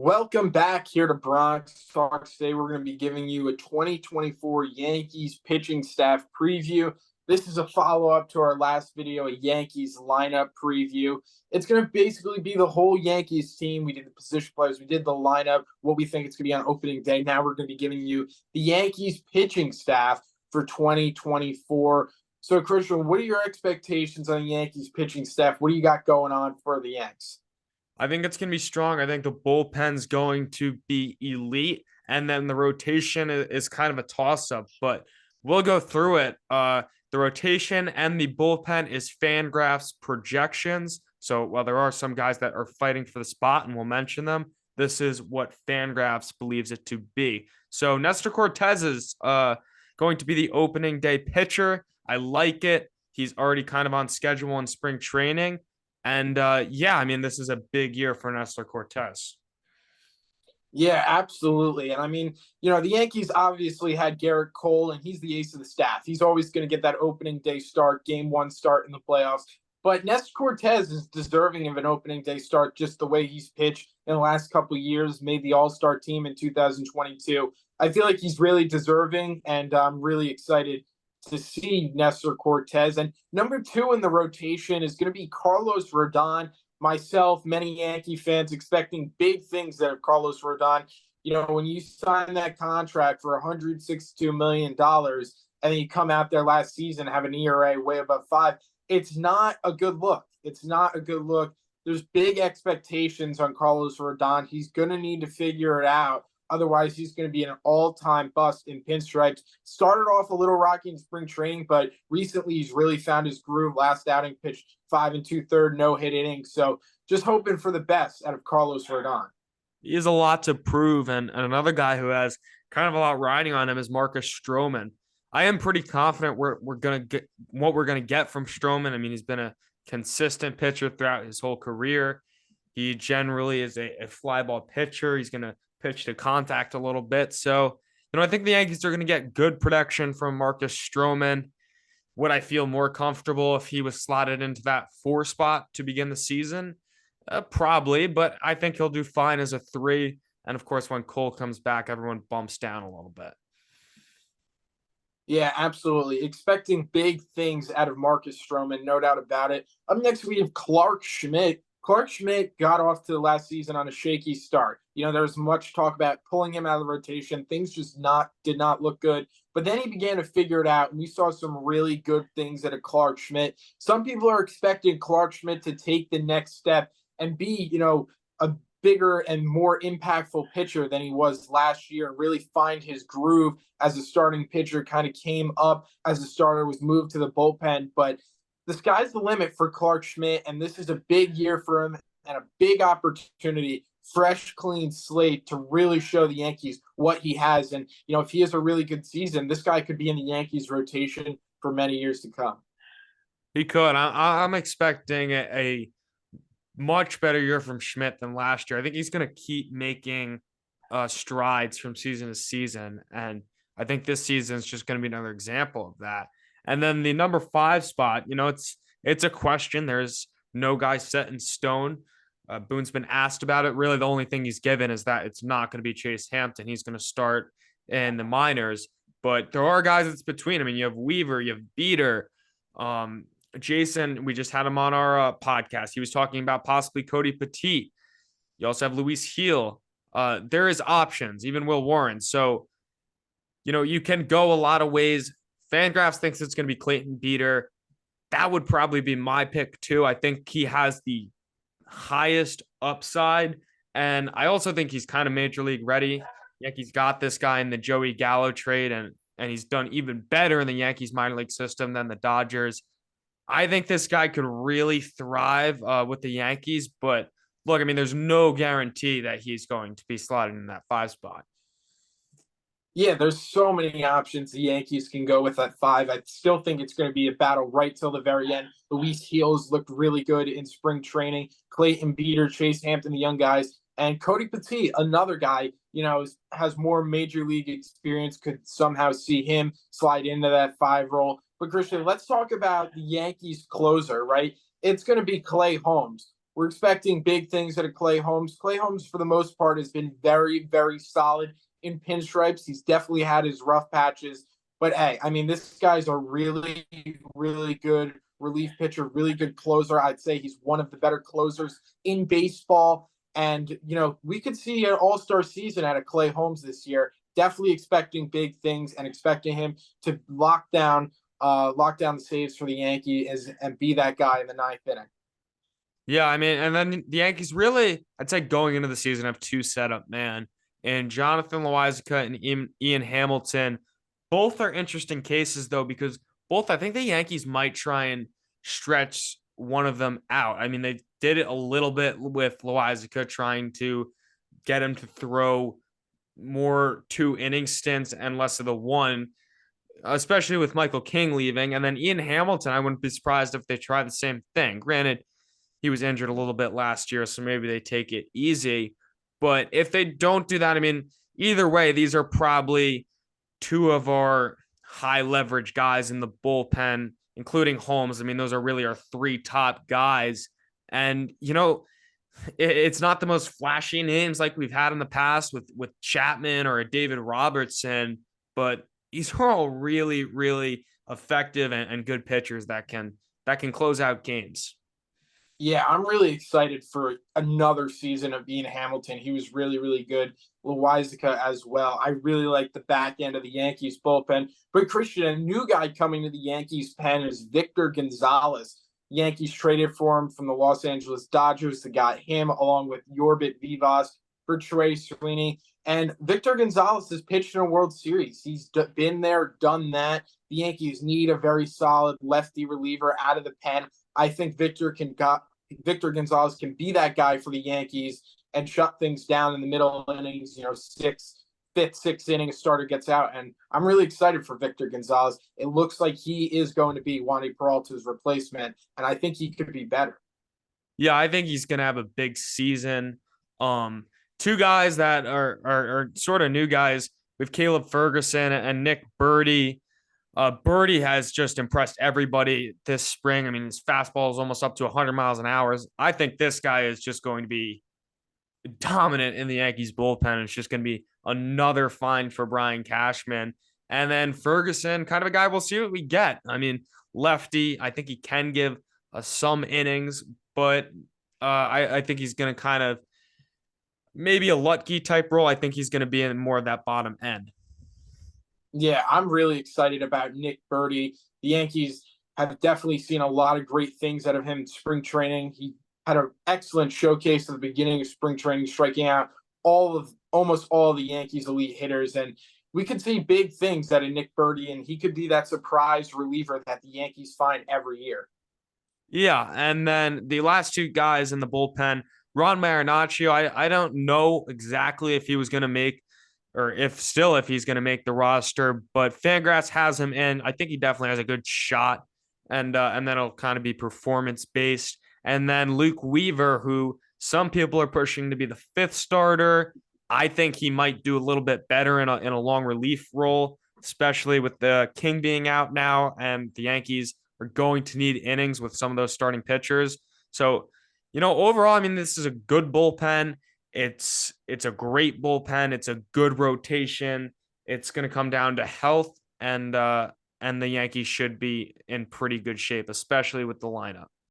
Welcome back here to Bronx Talks. Today we're going to be giving you a 2024 Yankees pitching staff preview. This is a follow-up to our last video, a Yankees lineup preview. It's going to basically be the whole Yankees team. We did the position players, we did the lineup, what we think it's going to be on opening day. Now we're going to be giving you the Yankees pitching staff for 2024. So, Christian, what are your expectations on the Yankees pitching staff? What do you got going on for the Yanks? I think it's going to be strong. I think the bullpen's going to be elite. And then the rotation is kind of a toss-up, but we'll go through it. The rotation and the bullpen is Fangraphs projections. So while there are some guys that are fighting for the spot, and we'll mention them, this is what Fangraphs believes it to be. So Nestor Cortez is going to be the opening day pitcher. I like it. He's already kind of on schedule in spring training. And this is a big year for Nestor Cortez. Yeah, absolutely. And the Yankees obviously had Garrett Cole, and he's the ace of the staff. He's always going to get that opening day start, game one start in the playoffs. But Nestor Cortez is deserving of an opening day start just the way he's pitched in the last couple of years, made the All-Star team in 2022. I feel like he's really deserving, and I'm really excited to see Nestor Cortez. And number two in the rotation is going to be Carlos Rodon. Myself, many Yankee fans expecting big things out of Carlos Rodon. You know, when you sign that contract for $162 million and then you come out there last season, have an ERA way above 5, it's not a good look. It's not a good look. There's big expectations on Carlos Rodon. He's going to need to figure it out. Otherwise, he's going to be an all-time bust in pinstripes. Started off a little rocky in spring training, but recently he's really found his groove. Last outing pitched 5 2/3 no-hit innings. So just hoping for the best out of Carlos Rodon. He has a lot to prove, and another guy who has kind of a lot riding on him is Marcus Stroman. I am pretty confident we're going to get what we're going to get from Stroman. I mean, he's been a consistent pitcher throughout his whole career. He generally is a fly ball pitcher. He's going to pitch to contact a little bit. So, I think the Yankees are going to get good production from Marcus Stroman. Would I feel more comfortable if he was slotted into that 4 spot to begin the season? Probably, but I think he'll do fine as a 3. And of course, when Cole comes back, everyone bumps down a little bit. Yeah, absolutely. Expecting big things out of Marcus Stroman, no doubt about it. Up next, we have Clarke Schmidt. Clarke Schmidt got off to the last season on a shaky start. There was much talk about pulling him out of the rotation. Things just did not look good. But then he began to figure it out, and we saw some really good things out of Clarke Schmidt. Some people are expecting Clarke Schmidt to take the next step and be, a bigger and more impactful pitcher than he was last year and really find his groove as a starting pitcher. Kind of came up as a starter, was moved to the bullpen, but the sky's the limit for Clarke Schmidt, and this is a big year for him and a big opportunity, fresh, clean slate to really show the Yankees what he has. And, if he has a really good season, this guy could be in the Yankees rotation for many years to come. He could. I'm expecting a much better year from Schmidt than last year. I think he's going to keep making strides from season to season, and I think this season is just going to be another example of that. And then the number 5 spot, it's a question. There's no guy set in stone. Boone's been asked about it. Really, the only thing he's given is that it's not going to be Chase Hampton. He's going to start in the minors. But there are guys that's between. I mean, you have Weaver, you have Beater. Jason, we just had him on our podcast. He was talking about possibly Cody Petit. You also have Luis Heel. There is options, even Will Warren. So, you can go a lot of ways. Fangraphs thinks it's going to be Clayton Beater. That would probably be my pick too. I think he has the highest upside, and I also think he's kind of major league ready. Yankees got this guy in the Joey Gallo trade, and he's done even better in the Yankees minor league system than the Dodgers. I think this guy could really thrive with the Yankees, but look, there's no guarantee that he's going to be slotted in that 5 spot. Yeah, there's so many options the Yankees can go with at 5. I still think it's going to be a battle right till the very end. Luis Heels looked really good in spring training. Clayton Beater, Chase Hampton, the young guys. And Cody Petit, another guy, has more major league experience, could somehow see him slide into that 5 role. But Christian, let's talk about the Yankees closer, right? It's going to be Clay Holmes. We're expecting big things out of Clay Holmes. Clay Holmes, for the most part, has been very, very solid in pinstripes. He's definitely had his rough patches. But hey, I mean, this guy's a really, really good relief pitcher, really good closer. I'd say he's one of the better closers in baseball. And, we could see an all-star season out of Clay Holmes this year. Definitely expecting big things and expecting him to lock down the saves for the Yankees and be that guy in the ninth inning. Yeah, I mean, and then the Yankees really, I'd say going into the season, have two setup man and Jonathan Loizica and Ian Hamilton. Both are interesting cases though, because both I think the Yankees might try and stretch one of them out. I mean, they did it a little bit with Loizica, trying to get him to throw more 2 inning stints and less of the one, especially with Michael King leaving. And then Ian Hamilton, I wouldn't be surprised if they try the same thing. Granted, he was injured a little bit last year, so maybe they take it easy. But if they don't do that, I mean, either way, these are probably two of our high leverage guys in the bullpen, including Holmes. I mean, those are really our three top guys. And, it's not the most flashy names like we've had in the past with Chapman or a David Robertson, but these are all really, really effective and good pitchers that can close out games. Yeah, I'm really excited for another season of Ian Hamilton. He was really, really good. Loizica as well. I really like the back end of the Yankees bullpen. But Christian, a new guy coming to the Yankees pen is Victor Gonzalez. Yankees traded for him from the Los Angeles Dodgers. They got him along with Yorbit Vivas for Trey Sweeney. And Victor Gonzalez has pitched in a World Series. He's been there, done that. The Yankees need a very solid lefty reliever out of the pen. I think Victor Gonzalez can be that guy for the Yankees and shut things down in the middle innings. Sixth inning, a starter gets out, and I'm really excited for Victor Gonzalez. It looks like he is going to be Wandy Peralta's replacement, and I think he could be better. Yeah, I think he's gonna have a big season. Two guys that are sort of new guys with Caleb Ferguson and Nick Birdie. Birdie has just impressed everybody this spring. I mean, his fastball is almost up to 100 miles an hour. I think this guy is just going to be dominant in the Yankees bullpen. It's just going to be another find for Brian Cashman. And then Ferguson, kind of a guy we'll see what we get. I mean, lefty, I think he can give some innings, but I think he's going to kind of maybe a Lutke type role. I think he's going to be in more of that bottom end. Yeah, I'm really excited about Nick Birdie. The Yankees have definitely seen a lot of great things out of him in spring training. He had an excellent showcase at the beginning of spring training, striking out almost all of the Yankees' elite hitters. And we could see big things out of Nick Birdie, and he could be that surprise reliever that the Yankees find every year. Yeah, and then the last two guys in the bullpen, Ron Marinaccio, I don't know exactly if he was going to make or if he's going to make the roster, but Fangraphs has him in. I think he definitely has a good shot, and then it'll kind of be performance based. And then Luke Weaver, who some people are pushing to be the fifth starter. I think he might do a little bit better in a long relief role, especially with the King being out now, and the Yankees are going to need innings with some of those starting pitchers. So, overall, I mean, this is a good bullpen. It's a great bullpen. It's a good rotation. It's going to come down to health, and the Yankees should be in pretty good shape, especially with the lineup.